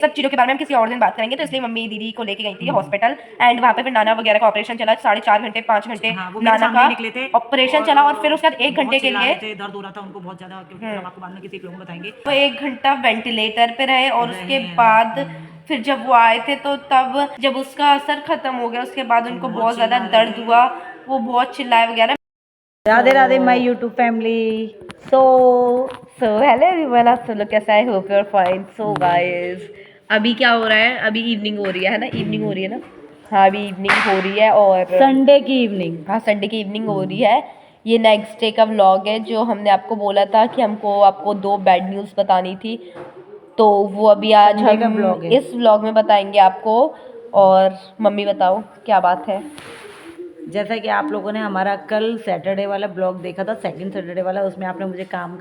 सब चीज़ों के बारे में हम किसी और दिन बात करेंगे। तो इसलिए मम्मी दीदी को लेके गई थी हॉस्पिटल एंड वहाँ पे फिर नाना वगैरह का ऑपरेशन चला 4.5 घंटे 5 घंटे। हाँ, वो नाना का निकले थे ऑपरेशन चला और फिर उसके बाद 1 घंटे के लिए दर्द हो रहा था उनको बहुत ज्यादा, क्योंकि हम आपको बाद में किसी लोग बताएंगे। वो 1 घंटा वेंटिलेटर पे रहे और उसके बाद फिर जब वो आए थे तो तब जब उसका असर खत्म हो गया उसके बाद उनको बहुत ज़्यादा दर्द हुआ, वो बहुत चिल्लाए वगैरह। Radhe Radhe my YouTube family. So hello everyone, आप सब लोग कैसे? I hope you are fine. So guys, अभी क्या हो रहा है? अभी इवनिंग हो रही है ना? इवनिंग हो रही है ना? हाँ, अभी इवनिंग हो रही है और संडे की इवनिंग। हाँ, संडे की इवनिंग हो रही है। ये नेक्स्ट डे का व्लॉग है जो हमने आपको बोला था कि हमको आपको 2 बैड न्यूज़ बतानी थी, तो वो अभी आज संडे का हम व्लॉग है। इस व्लॉग में बताएंगे आपको। और मम्मी बताओ क्या बात है? जैसा कि आप लोगों ने हमारा कल सैटरडे वाला ब्लॉग देखा था, सेकंड सैटरडे वाला, उसमें आपने मुझे काम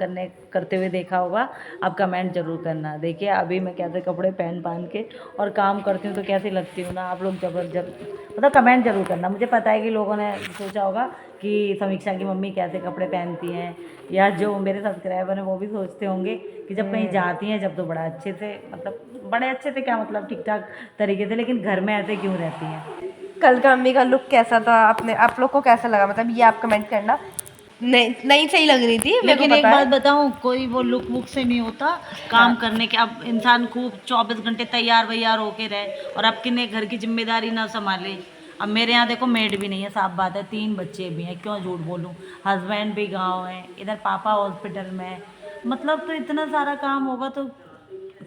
करते हुए देखा होगा। आप कमेंट जरूर करना। देखिए अभी मैं कैसे कपड़े पहन के और काम करती हूँ तो कैसी लगती हूँ ना। आप लोग जबरदस्त मतलब कमेंट जरूर करना। मुझे पता है कि लोगों ने सोचा होगा कि समीक्षा की मम्मी कैसे कपड़े पहनती हैं, या जो मेरे सब्सक्राइबर हैं वो भी सोचते होंगे कि जब कहीं जाती हैं जब तो बड़ा अच्छे से, मतलब बड़े अच्छे से क्या मतलब ठीक ठाक तरीके से, लेकिन घर में ऐसे क्यों रहती हैं। कल का मम्मी का लुक कैसा था? आप लोग को कैसा लगा? मतलब ये आप कमेंट करना। नहीं सही लग रही थी, लेकिन एक बात बताऊं, कोई वो लुक वुक से नहीं होता काम करने के। अब इंसान खूब 24 घंटे तैयार वैयार होके रहे और अब किन्ने घर की जिम्मेदारी ना संभाले। अब मेरे यहाँ देखो मेड भी नहीं है, साफ बात है, 3 बच्चे भी हैं, क्यों झूठ बोलूं। हस्बैंड भी गाँव है, इधर पापा हॉस्पिटल में है। मतलब तो इतना सारा काम होगा तो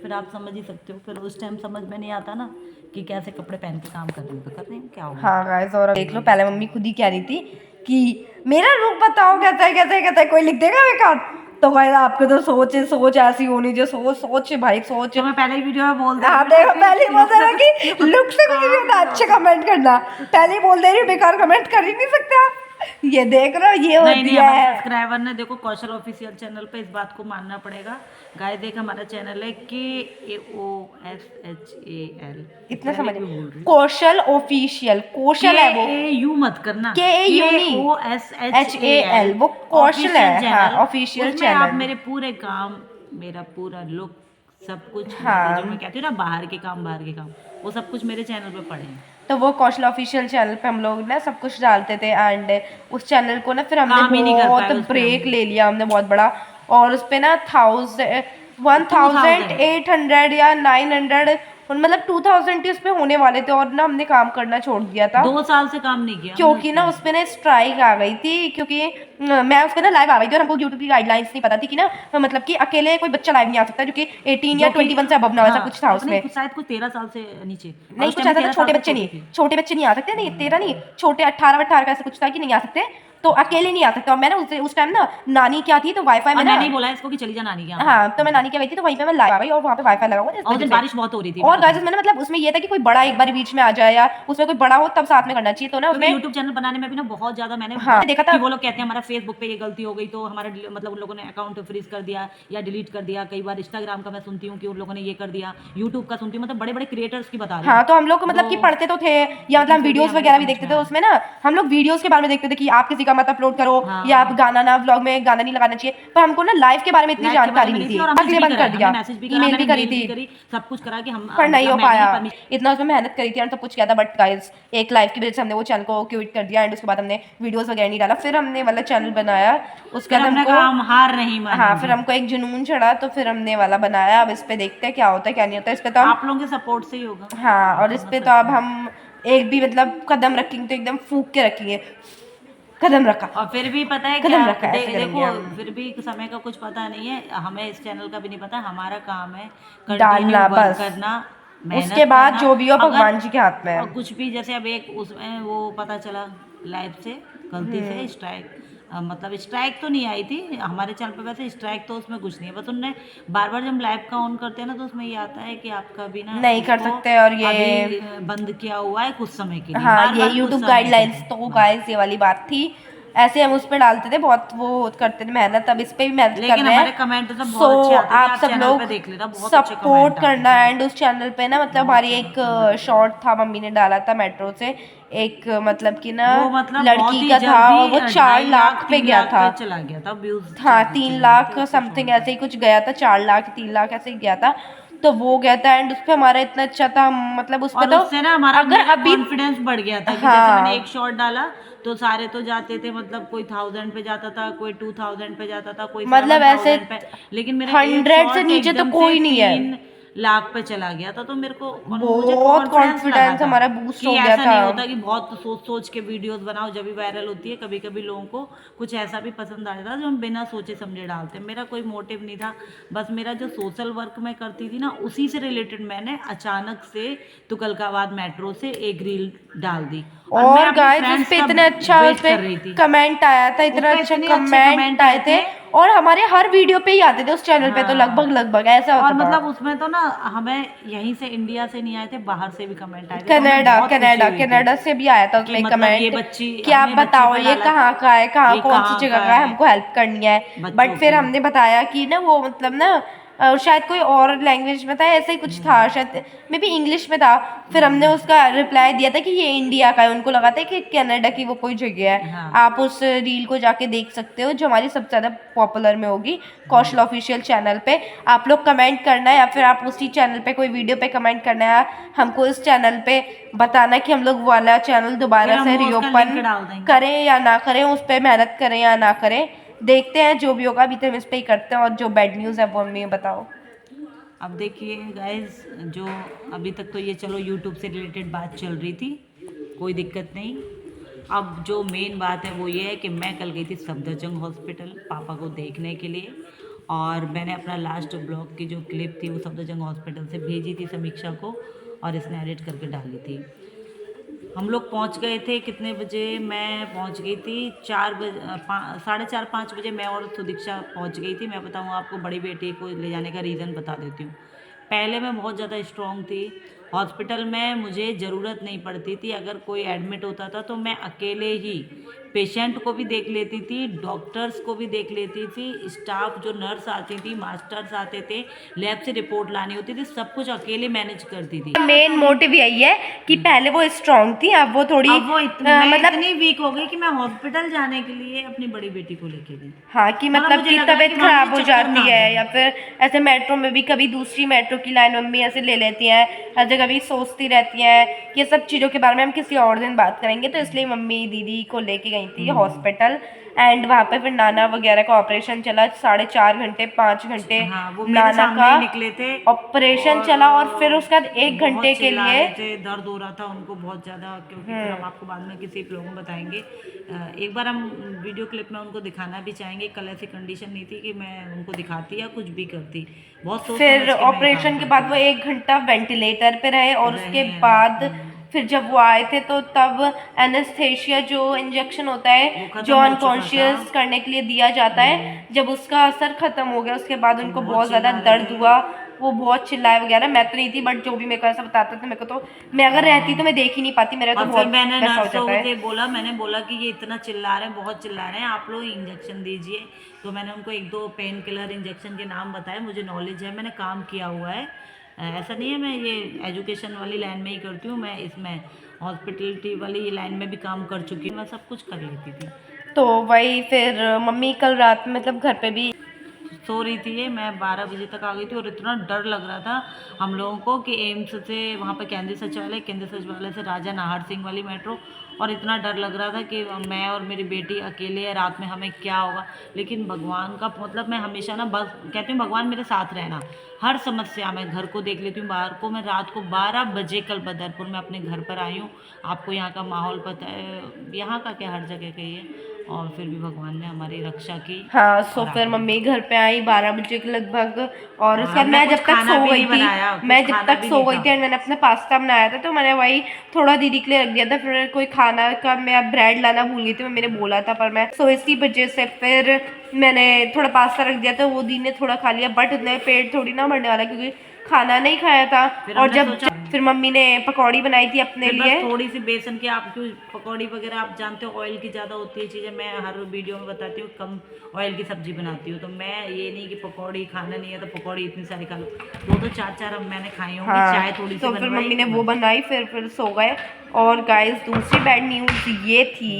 फिर आप समझ ही सकते हो। फिर उस टाइम समझ में नहीं आता ना कि कैसे कपड़े पहन के काम कर रही हूँ, तो कर रही हूँ क्या होगा। हाँ गाइस, और देख लो, पहले मम्मी खुद ही कह रही थी कि मेरा लुक बताओ कैसा है, कोई लिख देगा बेकार। तो गाइस आपके तो सोच ऐसी होनी जो सोच भाई सोच। तो मैं पहले ही वीडियो में बोल दे हाँ देखो, पहले ही बोल दे रहा कि लुक से कुछ नहीं होता, अच्छे कमेंट करना। पहले ही बोल दे रही, बेकार कमेंट कर ही नहीं सकते आप। ये देख रहे हो, ये होती है। सब्सक्राइबर ने देखो कौशल ऑफिशियल चैनल पे इस बात को मानना पड़ेगा। गाय देख हमारा चैनल है KAOSHAL, इतना समझ। कौशल ऑफिशियल, कौशल है वो, यू मत करना, KAU नहीं, KOSHAL, वो कौशल है। हाँ, ऑफिशियल चैनल। आप मेरे पूरे काम, मेरा पूरा लुक, सब कुछ हाँ, जो मैं कहती हूँ ना बाहर के काम वो सब कुछ मेरे चैनल पे पड़े हैं। तो वो कौशल ऑफिशियल चैनल पे हम लोग ना सब कुछ डालते थे एंड उस चैनल को ना फिर हमने बहुत ब्रेक ले लिया हमने, बहुत बड़ा। और उस पे ना 1800 या 900 मतलब 2000 उस पे होने वाले थे और ना हमने काम करना छोड़ दिया था। 2 साल से काम नहीं किया क्योंकि ना उस पे ना स्ट्राइक आ गई थी, क्योंकि मैं उस पे ना लाइव आ गई थी और हमको यूट्यूब की गाइडलाइंस नहीं पता थी कि ना मतलब कि अकेले कोई बच्चा लाइव नहीं आ सकता जो कि 18 या 21 से अबव ना, ऐसा कुछ था उसमें। शायद कुछ 13 साल से नीचे नहीं, कुछ ऐसा था, छोटे बच्चे नहीं आ सकते। नहीं 13 नहीं, छोटे 18 का ऐसा कुछ था कि नहीं आ सकते, तो अकेले नहीं आ सकते। और मैं ना उस टाइम ना नानी क्या थी तो वाईफाई में ना, नहीं बोला इसको कि चली जा नानी के यहाँ। हाँ, तो मैं नानी के गई थी तो वहीं पे मैं लाइव आ गई और वहाँ पे वाईफाई लगा हुआ था। और बारिश बहुत हो रही थी। और गाइस मैंने मतलब उसमें ये था कि कोई बड़ा एक बार बीच में आ जाए या उसमें कोई बड़ा हो तब साथ में करना चाहिए। तो ना उसमें यूट्यूब चैनल बनाने में भी ना बहुत ज्यादा मैंने देखा था कि वो लोग कहते हैं हमारा फेसबुक पे ये गलती हो गई तो हमारा मतलब उन लोगों ने अकाउंट फ्रीज कर दिया या डिलीट कर दिया। कई बार इंस्टाग्राम का मैं सुनती हूँ कि उन लोगों ने ये कर दिया, यूट्यूब का सुनती हूँ, मतलब बड़े बड़े क्रिएटर्स की बता रही हूँ। हाँ, तो हम लोग मतलब कि पढ़ते तो थे या मतलब वीडियोस वगैरह भी देखते थे, उसमें ना हम लोग वीडियोस के बारे में देखते थे कि आप किसी का मत अपलोड करो या आप गाना ना, व्लॉग में गाना नहीं लगाना चाहिए। पर हमको ना लाइव के बारे में इतनी जानकारी नहीं थी, इसलिए बंद कर दिया। ईमेल भी करी थी, सब कुछ करा कि हम, पर नहीं हो पाया। इतना उसमें मेहनत करी थी और सब कुछ किया था, बट गाइस एक लाइव की वजह से हमने वो चैनल को क्विट कर दिया एंड उसके बाद हमने वीडियोस वगैरह नहीं डाला। फिर हमने वाला चैनल बनाया, उसके बाद हमको हार नहीं मानेंगे। हाँ, फिर हमको एक जुनून चढ़ा तो फिर हमने वाला बनाया। अब इस पे देखते हैं क्या होता है क्या नहीं होता है। इस पे तो आप लोगों के सपोर्ट से ही होगा। हाँ, और इस पे तो अब हम एक भी मतलब कदम रखेंगे तो एकदम फूक के रखेंगे। कदम रखा और फिर भी पता है कदम क्या, रखा है, देखो फिर भी समय का कुछ पता नहीं है, हमें इस चैनल का भी नहीं पता। हमारा काम है डालना, बस करना, उसके बाद जो भी हो भगवान जी के हाथ में है। और कुछ भी जैसे अब एक उसमें वो पता चला लाइव से गलती से स्ट्राइक, मतलब स्ट्राइक तो नहीं आई थी हमारे चैनल पे, वैसे स्ट्राइक तो उसमें कुछ नहीं है, बस उनने बार बार जब लाइव का ऑन करते हैं ना तो उसमें ये आता है कि आपका भी ना नहीं कर सकते और ये अभी बंद किया हुआ है कुछ समय के लिए। हाँ, ये यूट्यूब गाइडलाइंस तो गाइस ये वाली बात थी। ऐसे हम उस पर डालते थे, बहुत वो करते थे मेहनत, अब इस पे भी मेहनत कर रहे हैं। कमेंट तो बहुत अच्छे आते हैं, आप सब लोग सपोर्ट करना। एंड उस चैनल पे ना मतलब हमारी एक शॉर्ट था, मम्मी ने डाला था मेट्रो से, एक मतलब कि ना लड़की का था और वो 4 लाख पे गया था, चला गया था व्यूज। हाँ 3 लाख समथिंग ऐसे ही कुछ गया था, 4 लाख 3 लाख ऐसे ही गया था। तो वो गया था एंड उस पे हमारा इतना अच्छा था, मतलब उस पे और तो उससे ना हमारा अगर अभी कॉन्फिडेंस बढ़ गया था कि जैसे हाँ मैंने एक शॉट डाला तो सारे तो जाते थे, मतलब कोई 1000 पे जाता था, कोई 2000 पे जाता था, कोई मतलब ऐसे 7000 पे, लेकिन मेरा एक 100 से शॉट नीचे तो एकदम से कोई नहीं है। 3 लाख पे चला गया था। तो मेरे को मुझे बहुत कॉन्फिडेंस लगा कॉन्फिडेंस था हमारा बूस्ट कि हो गया ऐसा था। नहीं होता कि बहुत सोच सोच के वीडियोस बनाओ जब भी वायरल होती है, कभी कभी लोगों को कुछ ऐसा भी पसंद आ जाता है जो हम बिना सोचे समझे डालते हैं। मेरा कोई मोटिव नहीं था, बस मेरा जो सोशल वर्क मैं करती थी ना उसी से रिलेटेड मैंने अचानक से तुगलकाबाद मेट्रो से एक रील डाल दी और मैं और अपने गाइस उस फ्रेंड्स पे का इतना अच्छा उस वेट पे कर रही थी। कमेंट आया था, इतना उस पे अच्छा इतने अच्छे कमेंट कमेंट आए आए थे थे। और हमारे हर वीडियो पे ही आते थे उस चैनल पे, तो लगभग हाँ। लगभग ऐसा और होता मतलब था। उसमें तो ना हमें यहीं से इंडिया से नहीं आए थे, बाहर से भी कमेंट आए थे, तो हमें कनाडा बहुत खुशी कनाडा हुई थी कनाडा से भी आया था कि उसमें मतलब ये कमेंट बच्ची, कि आप हमने बच्ची बताओ पर ये डाला कहाँ का है, कहाँ ये कौन सी कहाँ जगह का का है, है हमको हेल्प करनी है। बच्चों बट फिर की। हमने बताया कि ना वो मतलब ना शायद कोई और लैंग्वेज में था, ऐसे ही कुछ था, शायद मे बी इंग्लिश में था। फिर हमने उसका रिप्लाई दिया था कि ये इंडिया का है, उनको लगा था कि कनाडा की वो कोई जगह है। हाँ। आप उस रील को जाके देख सकते हो जो हमारी सबसे ज़्यादा पॉपुलर में होगी, कौशल ऑफिशियल चैनल पे। आप लोग कमेंट करना है या फिर आप उसी चैनल पे कोई वीडियो पे कमेंट करना है, हमको इस चैनल पे बताना कि हम लोग वो वाला चैनल फिर दोबारा से हम उसका रीओपन लिंक डाल देंगे। करें या ना करें, उस पर मेहनत करें या ना करें, देखते हैं जो भी होगा। अभी तो हम इस पे ही करते हैं और जो बैड न्यूज़ है वो हमें बताओ। अब देखिए गाइस, जो अभी तक तो ये चलो यूट्यूब से रिलेटेड बात चल रही थी, कोई दिक्कत नहीं। अब जो मेन बात है वो ये है कि मैं कल गई थी सफदरजंग हॉस्पिटल पापा को देखने के लिए, और मैंने अपना लास्ट ब्लॉग की जो क्लिप थी वो सफदरजंग हॉस्पिटल से भेजी थी समीक्षा को, और इसने एडिट करके डाली थी। हम लोग पहुंच गए थे कितने बजे, मैं पहुंच गई थी 4:30-5 बजे मैं और सुदीक्षा पहुंच गई थी। मैं बताऊं आपको, बड़ी बेटी को ले जाने का रीज़न बता देती हूँ। पहले मैं बहुत ज़्यादा स्ट्रॉन्ग थी, हॉस्पिटल में मुझे ज़रूरत नहीं पड़ती थी, अगर कोई एडमिट होता था तो मैं अकेले ही पेशेंट को भी देख लेती थी, डॉक्टर्स को भी देख लेती थी, स्टाफ जो नर्स आती थी, मास्टर्स आते थे, लैब से रिपोर्ट लानी होती थी, सब कुछ अकेले मैनेज करती थी। मेन मोटिव यही है कि पहले वो स्ट्रांग थी, अब वो थोड़ी अब वो मैं मतलब इतनी वीक हो गई कि मैं हॉस्पिटल जाने के लिए अपनी बड़ी बेटी को लेके गई। हाँ कि मतलब मुझे कि लग रहा है तबीयत कि वहाँ खराब हो मुझे चक्कर जाती ना आ है, जाए। या फिर ऐसे मेट्रो में भी कभी दूसरी मेट्रो की लाइन मम्मी ऐसे ले लेती हैं, ऐसे कभी सोचती रहती हैं। ये सब चीज़ों के बारे में हम किसी और दिन बात करेंगे, तो इसलिए मम्मी दीदी को लेके गई थी हॉस्पिटल एंड वहाँ पे फिर नाना वगैरह का ऑपरेशन चला 4.5 घंटे 5 घंटे। हाँ, वो मेरे नाना सामने का ही निकले थे ऑपरेशन चला और फिर उसके बाद 1 बहुत घंटे के चिल्ला लिए रहे थे, दर्द हो रहा था उनको बहुत ज़्यादा, क्योंकि फिर हम आपको बाद में किसी ब्लॉग में बताएंगे। एक बार हम वीडियो क्लिप में उनको दिखाना भी चाहेंगे। कल ऐसी कंडीशन नहीं थी कि मैं उनको दिखाती या कुछ भी करती, बहुत सोच फिर समझ के मैं ये ऑपरेशन काम के करती बाद वो 1 घंटा वेंटिलेटर पे रहे और रहे उसके हैं। बाद फिर जब वो आए थे तो तब एनेस्थेशिया जो इंजेक्शन होता वो है खत्म जो हो चुका अनकॉन्शियस था। करने के लिए दिया जाता है, जब उसका असर खत्म हो गया उसके बाद तो उनको बहुत बहुत ज़्यादा चिल्ला रहे दर्द थे। हुआ, वो बहुत चिल्लाए वगैरह। मैं तो नहीं थी, बट जो भी मेरे को ऐसा बताते थे, मेरे को तो, मैं अगर रहती तो मैं देख ही नहीं पाती, मेरा तो और फिर बहुत मैंने वैसा हो नर्सों जाता है। से बोला, मैंने बोला कि ये इतना चिल्ला रहे हैं, बहुत चिल्ला रहे हैं, आप लोग इंजेक्शन दीजिए। तो मैंने उनको 1-2 पेन किलर इंजेक्शन के नाम बताए, मुझे नॉलेज है, मैंने काम किया हुआ है। ऐसा नहीं है मैं ये एजुकेशन वाली लाइन में ही करती हूँ, मैं इसमें हॉस्पिटलिटी वाली लाइन में भी काम कर चुकी हूँ, मैं सब कुछ कर लेती थी। तो वही फिर मम्मी कल रात में मतलब घर पे भी सो रही थी, मैं 12 बजे तक आ गई थी और इतना डर लग रहा था हम लोगों को कि एम्स से वहाँ पर केंद्रीय सचिवालय से राजा नाहर सिंह वाली मेट्रो, और इतना डर लग रहा था कि मैं और मेरी बेटी अकेले है, रात में हमें क्या होगा। लेकिन भगवान का मतलब, मैं हमेशा ना बस कहती हूँ भगवान मेरे साथ रहना, हर समस्या में घर को देख लेती हूँ, बाहर को। मैं रात को 12 बजे कल बदरपुर में अपने घर पर आई हूँ। आपको यहाँ का माहौल पता है, यहाँ का क्या, हर जगह का ही है, और फिर भी भगवान ने हमारी रक्षा की। हाँ। सो और आ फिर गए। मम्मी घर पे आई 12 बजे के लगभग, और उसके बाद हमने मैं कुछ जब तक खाना सो भी गई नहीं थी, बनाया, कुछ मैं जब खाना तक भी सो नहीं गई था। थी, मैंने अपना पास्ता बनाया था, तो मैंने वही थोड़ा दीदी के लिए रख दिया था। फिर कोई खाना का मैं ब्रेड लाना भूल गई थी, मैंने बोला था, पर मैं सो इसी वजह से फिर मैंने थोड़ा पास्ता रख दिया था, वो दी ने थोड़ा खा लिया, बट उतने पेट थोड़ी ना भरने वाला क्योंकि खाना नहीं खाया था। फिर और हमने जब सोचा फिर मम्मी ने पकौड़ी बनाई थी अपने फिर लिए। बस थोड़ी सी बेसन की, आप क्यों पकौड़ी वगैरह आप जानते हो ऑयल की ज़्यादा होती है चीज़ें, मैं हर वीडियो में बताती हूँ कम ऑयल की सब्जी बनाती हूँ। तो मैं ये नहीं कि पकौड़ी खाना नहीं है तो पकौड़ी इतनी सारी खा लो, 2 तो 4 अब मैंने खाई होंगी। हाँ, चाय थोड़ी सी तो फिर बनवाई मम्मी ने वो बस। बनाई, फिर सो गए। और गाइस दूसरी बैड न्यूज़ ये थी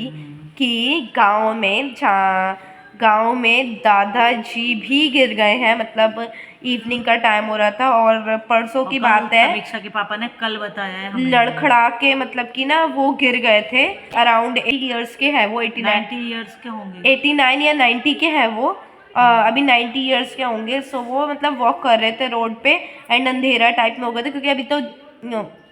कि गांव में दादाजी भी गिर गए हैं, मतलब इवनिंग का टाइम हो रहा था और परसों की बात है। समीक्षा के पापा ने कल बताया है हमें। लड़खड़ा के मतलब कि ना वो गिर गए थे। अराउंड 80 ईयर्स के है वो, 90 ईयर्स के होंगे, 89 या 90 के है वो। अभी 90 ईयर्स के होंगे। सो वो मतलब वॉक कर रहे थे रोड पे एंड अंधेरा टाइप में हो गया था, क्योंकि अभी तो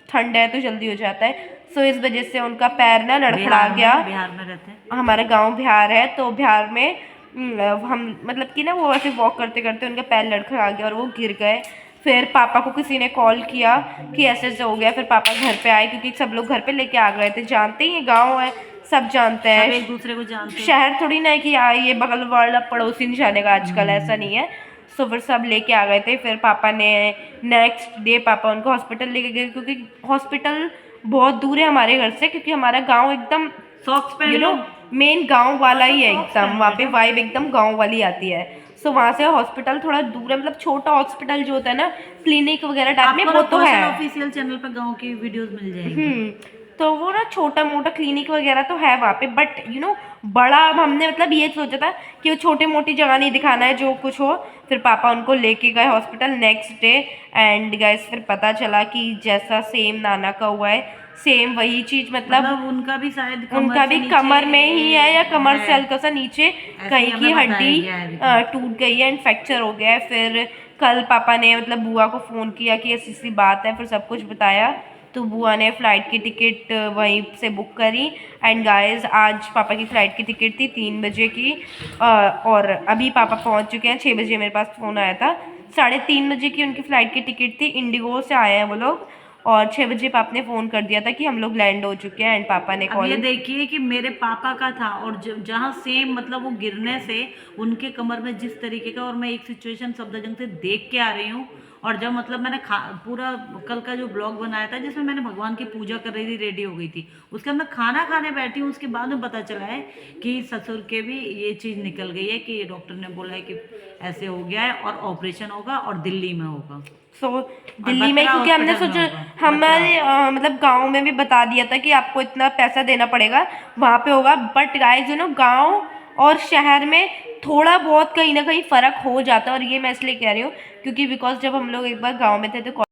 ठंड है तो जल्दी हो जाता है। सो इस वजह से उनका पैर ना लड़खड़ा गया। बिहार में रहते हैं, हमारा गांव बिहार है, तो बिहार में हम मतलब कि ना वो ऐसे वॉक करते करते उनका पैर लड़खड़ा गया और वो गिर गए। फिर पापा को किसी ने कॉल किया कि ऐसे ऐसे हो गया। फिर पापा घर पे आए, क्योंकि सब लोग घर पे लेके आ गए थे। जानते ही गांव है, सब जानते हैं, सब एक दूसरे को जानते हैं। शहर थोड़ी ना है कि ये बगल वाला पड़ोसी नहीं जानेगा आजकल, ऐसा नहीं है। सो फिर सब लेके आ गए थे। फिर पापा ने नेक्स्ट डे पापा उनको हॉस्पिटल लेके गए, क्योंकि हॉस्पिटल बहुत दूर है हमारे घर से, क्योंकि हमारा गांव एकदम सॉक्स पहन लो, मेन गांव वाला ही है एकदम, वहाँ पे वाइब एकदम गांव वाली आती है। सो वहाँ से हॉस्पिटल थोड़ा दूर है, मतलब छोटा हॉस्पिटल जो होता है ना, क्लिनिक वगैरह टाइप में, वो तो है। ऑफिशियल चैनल पर गांव की वीडियोस मिल जाएंगी। तो वो ना छोटा मोटा क्लिनिक वगैरह तो है वहाँ पे, बट बड़ा अब हमने मतलब ये सोचा था कि वो छोटी मोटी जगह नहीं दिखाना है, जो कुछ हो। फिर पापा उनको लेके गए hospital next day and guys फिर पता चला कि जैसा सेम नाना का हुआ है, सेम वही चीज, मतलब उनका भी शायद उनका भी कमर में ही है, या कमर से हल्का सा नीचे कहीं की हड्डी टूट गई है एंड फ्रैक्चर हो गया है। फिर कल पापा ने मतलब बुआ को फ़ोन किया कि ऐसी सी बात है, फिर सब कुछ बताया। तो बुआ ने फ़्लाइट की टिकट वहीं से बुक करी एंड गाइस आज पापा की फ़्लाइट की टिकट थी 3 बजे की, और अभी पापा पहुंच चुके हैं 6 बजे। मेरे पास फ़ोन आया था, 3:30 बजे की उनकी फ़्लाइट की टिकट थी। इंडिगो से आए हैं वो लोग, और 6 बजे पापा ने फ़ोन कर दिया था कि हम लोग लैंड हो चुके हैं एंड पापा ने अब ये देखिए कि मेरे पापा का था, और जहाँ सेम मतलब वो गिरने से उनके कमर में जिस तरीके का, और मैं एक सिचुएशन सफदरजंग से देख के आ रही हूँ। और जब मतलब मैंने पूरा कल का जो ब्लॉग बनाया था जिसमें मैंने भगवान की पूजा कर रही थी, रेडी हो गई थी, उसके अंदर खाना खाने बैठी हूँ, उसके बाद में पता चला है कि ससुर के भी ये चीज़ निकल गई है कि डॉक्टर ने बोला है कि ऐसे हो गया है और ऑपरेशन होगा और दिल्ली में होगा। दिल्ली में, क्योंकि हमने सोचा हमारे मतलब गांव में भी बता दिया था कि आपको इतना पैसा देना पड़ेगा, वहाँ पे होगा। बट गाइस गांव और शहर में थोड़ा बहुत कहीं ना कहीं फ़र्क हो जाता है, और ये मैं इसलिए कह रही हूँ क्योंकि बिकॉज जब हम लोग एक बार गाँव में थे तो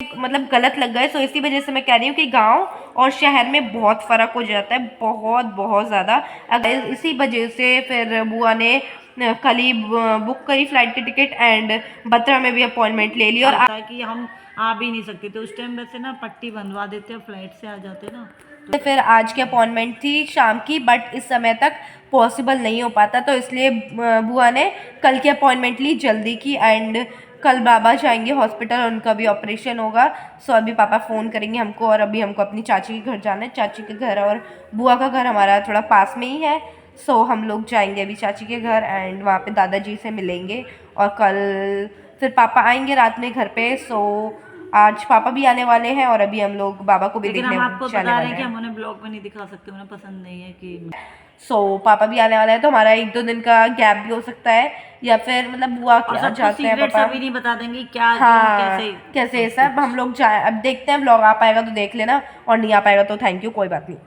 मतलब गलत लग गए। सो इसी वजह से मैं कह रही हूँ कि गांव और शहर में बहुत फ़र्क हो जाता है, बहुत बहुत ज़्यादा। अगर इसी वजह से फिर बुआ ने कल ही बुक करी फ़्लाइट की टिकट एंड बत्रा में भी अपॉइंटमेंट ले ली। और कि हम आ भी नहीं सकते थे उस टाइम, वैसे ना पट्टी बनवा देते हैं, फ्लाइट से आ जाते ना। तो फिर आज की अपॉइंटमेंट थी शाम की, बट इस समय तक पॉसिबल नहीं हो पाता, तो इसलिए बुआ ने कल की अपॉइंटमेंट ली जल्दी की एंड कल बाबा जाएंगे हॉस्पिटल, उनका भी ऑपरेशन होगा। सो अभी पापा फ़ोन करेंगे हमको, और अभी हमको अपनी चाची के घर जाना है। चाची के घर और बुआ का घर हमारा थोड़ा पास में ही है। सो हम लोग जाएंगे अभी चाची के घर एंड वहाँ पे दादाजी से मिलेंगे, और कल फिर पापा आएंगे रात में घर पे। सो आज पापा भी आने वाले हैं और अभी हम लोग बाबा को भी देखने हम आपको जाने बता वाले रहे हैं कि हैं। हम उन्हें ब्लॉग में नहीं दिखा सकते, उन्हें पसंद नहीं है कि पापा भी आने वाले हैं, तो हमारा 1-2 दिन का गैप भी हो सकता है, या फिर मतलब बुआ क्या जाते हैं पापा। अभी नहीं बता देंगे क्या हाँ, कैसे सब हम लोग जाए, अब देखते हैं। ब्लॉग आ पाएगा तो देख लेना, और नहीं आ पाएगा तो थैंक यू, कोई बात नहीं,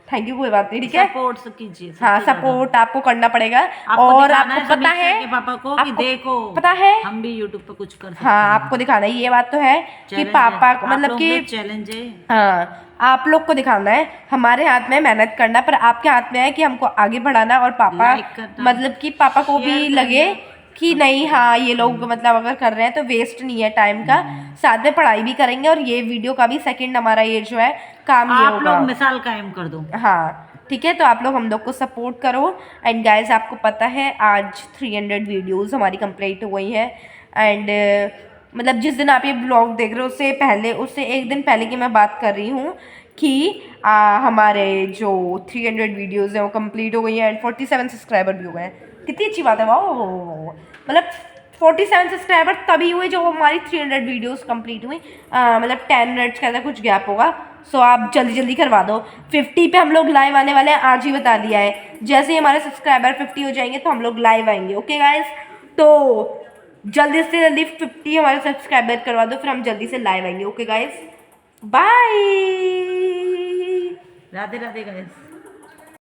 थैंक यू, कोई बात नहीं, ठीक है। सपोर्ट कीजिए, हाँ, सपोर्ट आपको करना पड़ेगा। और आपको पता है पापा को कि देखो पता है हम भी यूट्यूब पे कुछ कर सकते हाँ, आपको दिखाना है, ये बात तो है कि पापा को मतलब कि चैलेंज है। हाँ, आप लोग को दिखाना है, हमारे हाथ में मेहनत करना, पर आपके हाथ में है कि हमको आगे बढ़ाना, और पापा मतलब कि पापा को भी लगे कि नहीं, हाँ ये लोग मतलब अगर कर रहे हैं तो वेस्ट नहीं है टाइम का, साथ में पढ़ाई भी करेंगे, और ये वीडियो का भी सेकंड हमारा ये जो है काम ये होगा। आप लोग मिसाल कायम कर दो। हाँ ठीक है, तो आप लोग हम लोग को सपोर्ट करो। एंड गाइस आपको पता है आज 300 वीडियोस हमारी कंप्लीट हो गई हैं एंड मतलब जिस दिन आप ये ब्लॉग देख रहे हो उससे एक दिन पहले की मैं बात कर रही हूँ कि हमारे जो 300 वीडियोस हैं वो कंप्लीट हो गई हैं एंड 47 सब्सक्राइबर भी हो गए हैं। कितनी अच्छी बात है, वाह। मतलब 47 सब्सक्राइबर तभी हुए जो हमारी 300 वीडियोस कंप्लीट हुई, मतलब 10 मिनट्स का कुछ गैप होगा। सो आप जल्दी जल्दी करवा दो। 50 पे हम लोग लाइव आने वाले हैं, आज ही बता दिया है। जैसे ही हमारे सब्सक्राइबर 50 हो जाएंगे तो हम लोग लाइव आएंगे। ओके गाइस, तो जल्दी से जल्दी 50 हमारे सब्सक्राइबर करवा दो, फिर हम जल्दी से लाइव आएंगे। Okay guys, bye, Radhe Radhe guys.